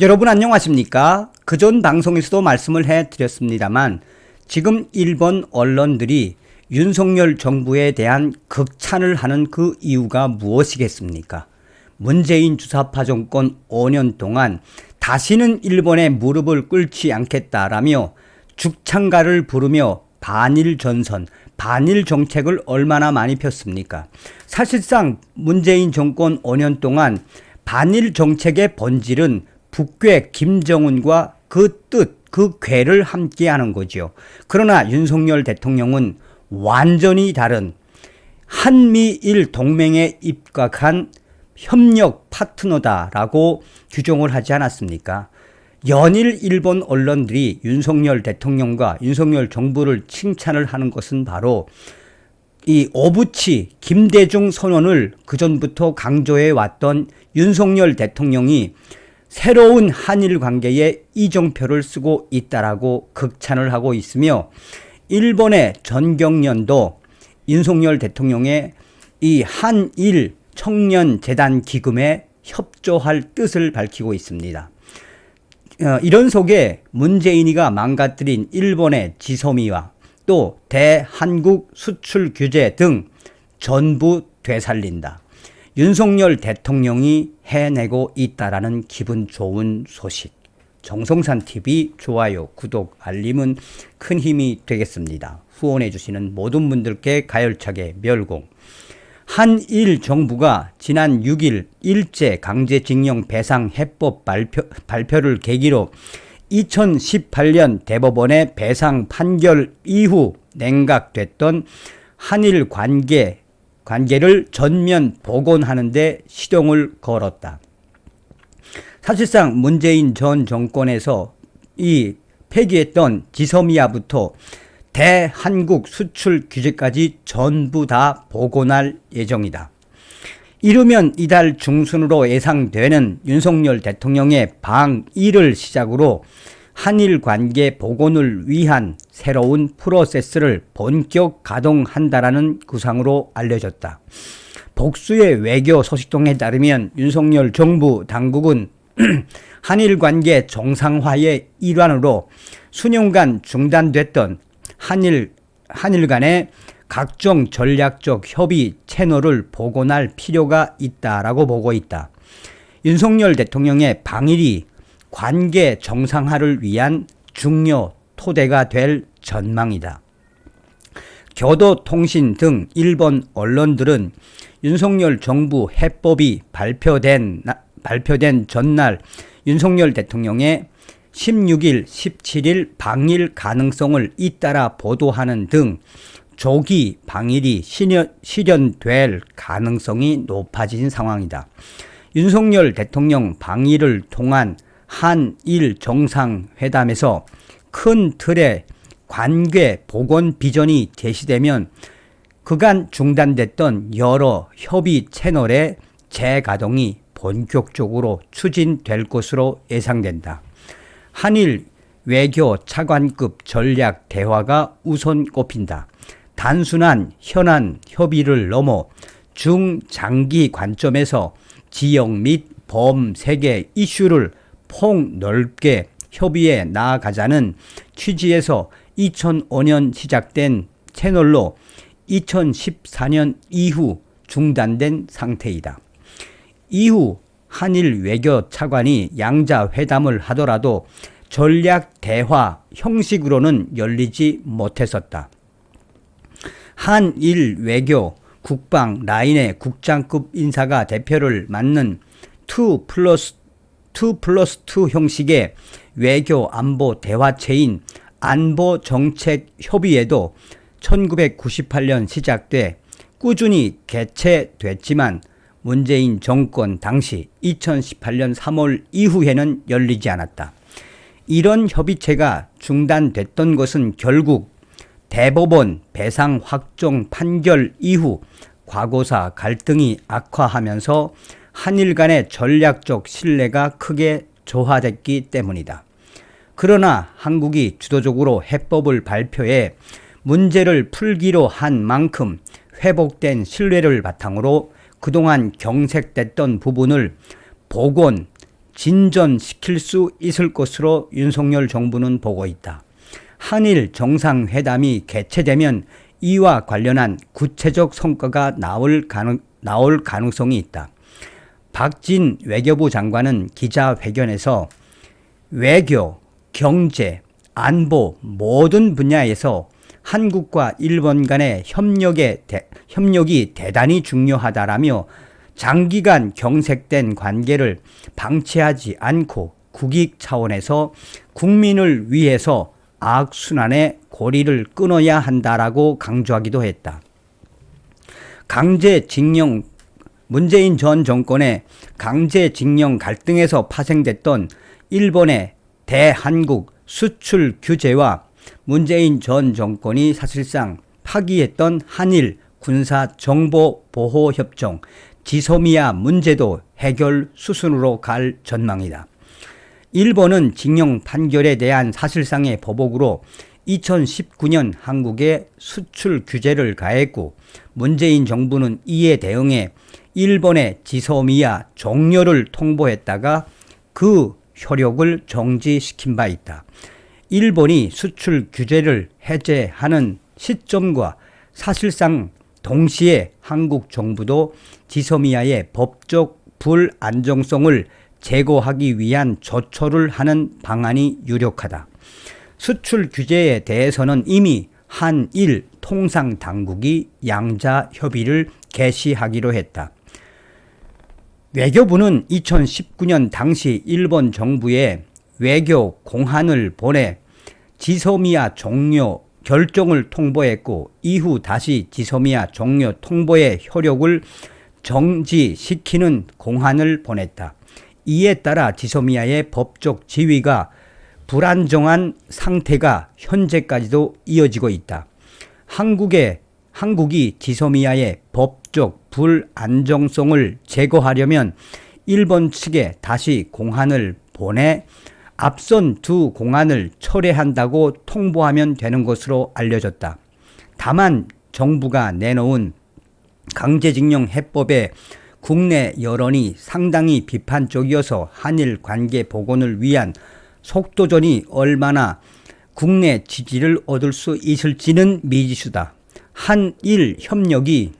여러분 안녕하십니까? 그전 방송에서도 말씀을 해드렸습니다만 지금 일본 언론들이 윤석열 정부에 대한 극찬을 하는 그 이유가 무엇이겠습니까? 문재인 주사파 정권 5년 동안 다시는 일본에 무릎을 꿇지 않겠다라며 죽창가를 부르며 반일 전선, 반일 정책을 얼마나 많이 폈습니까? 사실상 문재인 정권 5년 동안 반일 정책의 본질은 북괴 김정은과 그 뜻, 그 괴를 함께하는 거죠. 그러나 윤석열 대통령은 완전히 다른 한미일 동맹에 입각한 협력 파트너다라고 규정을 하지 않았습니까? 연일 일본 언론들이 윤석열 대통령과 윤석열 정부를 칭찬을 하는 것은 바로 이 오부치 김대중 선언을 그전부터 강조해 왔던 윤석열 대통령이 새로운 한일 관계에 이정표를 쓰고 있다라고 극찬을 하고 있으며 일본의 전경련도 윤석열 대통령의 이 한일 청년재단 기금에 협조할 뜻을 밝히고 있습니다. 이런 속에 문재인이가 망가뜨린 일본의 지소미아 또 대한국 수출 규제 등 전부 되살린다. 윤석열 대통령이 해내고 있다라는 기분 좋은 소식. 정성산TV 좋아요, 구독, 알림은 큰 힘이 되겠습니다. 후원해 주시는 모든 분들께 가열차게 멸공. 한일 정부가 지난 6일 일제 강제징용 배상 해법 발표를 계기로 2018년 대법원의 배상 판결 이후 냉각됐던 한일 관계를 전면 복원하는 데 시동을 걸었다. 사실상 문재인 전 정권에서 이 폐기했던 지소미아부터 대한국 수출 규제까지 전부 다 복원할 예정이다. 이르면 이달 중순으로 예상되는 윤석열 대통령의 방일을 시작으로 한일 관계 복원을 위한 새로운 프로세스를 본격 가동한다라는 구상으로 알려졌다. 복수의 외교 소식통에 따르면 윤석열 정부 당국은 한일 관계 정상화의 일환으로 수년간 중단됐던 한일 간의 각종 전략적 협의 채널을 복원할 필요가 있다라고 보고 있다. 윤석열 대통령의 방일이 관계 정상화를 위한 중요 토대가 될 전망이다. 교도통신 등 일본 언론들은 윤석열 정부 해법이 발표된 전날 윤석열 대통령의 16일, 17일 방일 가능성을 잇따라 보도하는 등 조기 방일이 실현될 가능성이 높아진 상황이다. 윤석열 대통령 방일을 통한 한일 정상회담에서 큰 틀의 관계 복원 비전이 제시되면 그간 중단됐던 여러 협의 채널의 재가동이 본격적으로 추진될 것으로 예상된다. 한일 외교 차관급 전략 대화가 우선 꼽힌다. 단순한 현안 협의를 넘어 중장기 관점에서 지역 및 범세계 이슈를 폭넓게 협의해 나아가자는 취지에서 2005년 시작된 채널로 2014년 이후 중단된 상태이다. 이후 한일 외교 차관이 양자 회담을 하더라도 전략 대화 형식으로는 열리지 못했었다. 한일 외교 국방 라인의 국장급 인사가 대표를 맡는 2+2 형식의 외교 안보 대화체인 안보정책협의회도 1998년 시작돼 꾸준히 개최됐지만 문재인 정권 당시 2018년 3월 이후에는 열리지 않았다. 이런 협의체가 중단됐던 것은 결국 대법원 배상 확정 판결 이후 과거사 갈등이 악화하면서 한일 간의 전략적 신뢰가 크게 저하됐기 때문이다. 그러나 한국이 주도적으로 해법을 발표해 문제를 풀기로 한 만큼 회복된 신뢰를 바탕으로 그동안 경색됐던 부분을 복원, 진전시킬 수 있을 것으로 윤석열 정부는 보고 있다. 한일 정상회담이 개최되면 이와 관련한 구체적 성과가 나올 가능성이 있다. 박진 외교부 장관은 기자회견에서 외교, 경제, 안보 모든 분야에서 한국과 일본 간의 협력이 대단히 중요하다라며 장기간 경색된 관계를 방치하지 않고 국익 차원에서 국민을 위해서 악순환의 고리를 끊어야 한다라고 강조하기도 했다. 문재인 전 정권의 강제징용 갈등에서 파생됐던 일본의 대한국 수출 규제와 문재인 전 정권이 사실상 파기했던 한일 군사정보보호협정 지소미아 문제도 해결 수순으로 갈 전망이다. 일본은 징용 판결에 대한 사실상의 보복으로 2019년 한국에 수출 규제를 가했고 문재인 정부는 이에 대응해 일본의 지소미아 종료를 통보했다가 그 효력을 정지시킨 바 있다. 일본이 수출 규제를 해제하는 시점과 사실상 동시에 한국 정부도 지소미아의 법적 불안정성을 제거하기 위한 조처를 하는 방안이 유력하다. 수출 규제에 대해서는 이미 한일 통상당국이 양자 협의를 개시하기로 했다. 외교부는 2019년 당시 일본 정부에 외교 공函을 보내 지소미아 종료 결정을 통보했고 이후 다시 지소미아 종료 통보의 효력을 정지시키는 공函을 보냈다. 이에 따라 지소미아의 법적 지위가 불안정한 상태가 현재까지도 이어지고 있다. 한국이 지소미아의 법적 불안정성을 제거하려면 일본 측에 다시 공函을 보내 앞선 두 공函을 철회한다고 통보하면 되는 것으로 알려졌다. 다만 정부가 내놓은 강제징용 해법에 국내 여론이 상당히 비판적이어서 한일 관계 복원을 위한 속도전이 얼마나 국내 지지를 얻을 수 있을지는 미지수다. 한일 협력이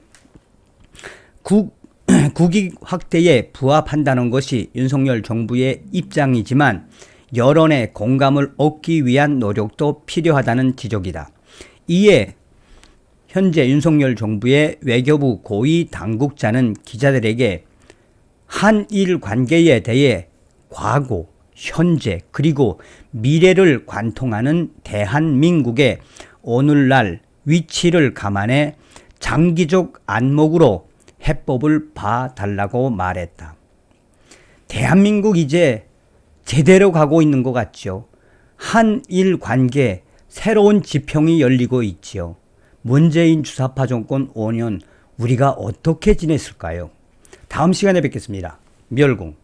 국익 확대에 부합한다는 것이 윤석열 정부의 입장이지만 여론의 공감을 얻기 위한 노력도 필요하다는 지적이다. 이에 현재 윤석열 정부의 외교부 고위 당국자는 기자들에게 한일 관계에 대해 과거, 현재 그리고 미래를 관통하는 대한민국의 오늘날 위치를 감안해 장기적 안목으로 해법을 봐달라고 말했다. 대한민국 이제 제대로 가고 있는 것 같죠. 한일 관계 새로운 지평이 열리고 있지요. 문재인 주사파 정권 5년 우리가 어떻게 지냈을까요? 다음 시간에 뵙겠습니다. 멸공.